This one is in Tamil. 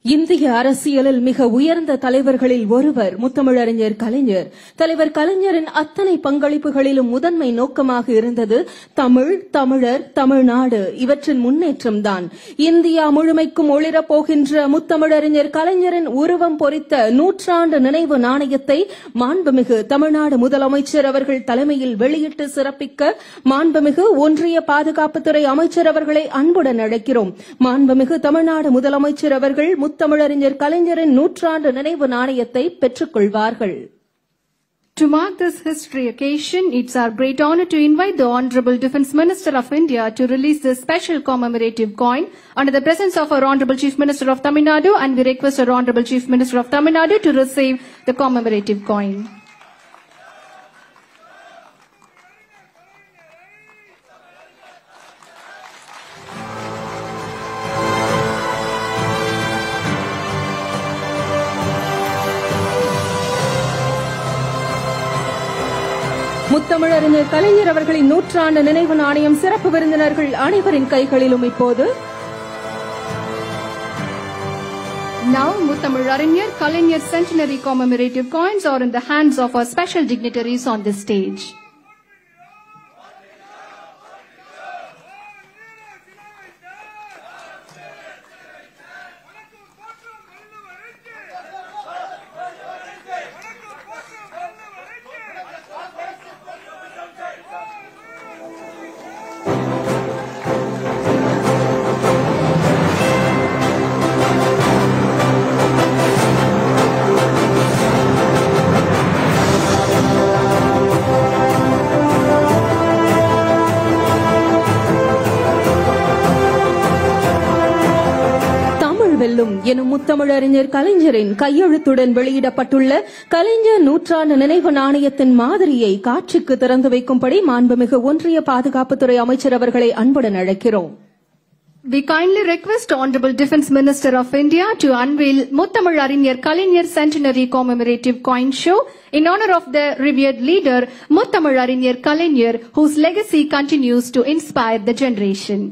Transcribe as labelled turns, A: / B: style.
A: இந்திய அரசியலில் மிக உயர்ந்த தலைவர்களில் ஒருவர் முத்தமிழறிஞர் கலைஞர். தலைவர் கலைஞரின் அத்தனை பங்களிப்புகளிலும் முதன்மை நோக்கமாக இருந்தது தமிழ், தமிழர், தமிழ்நாடு இவற்றின் முன்னேற்றம்தான். இந்தியா முழுமைக்கும் ஒளிரப் போகின்ற முத்தமிழறிஞர் கலைஞரின் உருவம் பொறித்த நூற்றாண்டு நினைவு நாணயத்தை மாண்புமிகு தமிழ்நாடு முதலமைச்சர் அவர்கள் தலைமையில் வெளியிட்டு சிறப்பிக்க மாண்புமிகு ஒன்றிய பாதுகாப்புத்துறை அமைச்சர் அவர்களை அன்புடன் அழைக்கிறோம். மாண்புமிகு தமிழ்நாடு முதலமைச்சர் அவர்கள் முத்தமிழறிஞர் கலைஞரின் நூற்றாண்டு நினைவு நாணயத்தை பெற்றுக் கொள்வார்கள்.
B: To mark this history occasion, it's our great honor to invite the Honorable Defence Minister of India to release this special commemorative coin under the presence of our Honorable Chief Minister of Tamil Nadu, and we request our Honorable Chief Minister of Tamil Nadu to receive the commemorative coin.
A: முத்தமிழறிஞர் கலைஞர் அவர்களின் நூற்றாண்டு நினைவு நாணயம் சிறப்பு விருந்தினர்கள் அனைவரின் கைகளிலும் இப்போது.
B: Now, Muthamizharinyar Kalaignar centenary commemorative coins are in the hands of our special dignitaries on this stage.
A: வெல்லும் எனும் முத்தமிழறிஞர் கலைஞரின் கையெழுத்துடன் வெளியிடப்பட்டுள்ள கலைஞர் நூற்றாண்டு நினைவு நாணயத்தின் மாதிரியை காட்சிக்கு திறந்து வைக்கும்படி மாண்புமிகு ஒன்றிய பாதுகாப்புத்துறை அமைச்சர் அவர்களை அன்புடன் அழைக்கிறோம்.
B: We kindly request Honorable Defence Minister of India to unveil Muthamizharinyar Kalaignar centenary commemorative coin show in honor of the revered leader Muthamizharinyar Kalaignar, whose legacy continues to inspire the generation.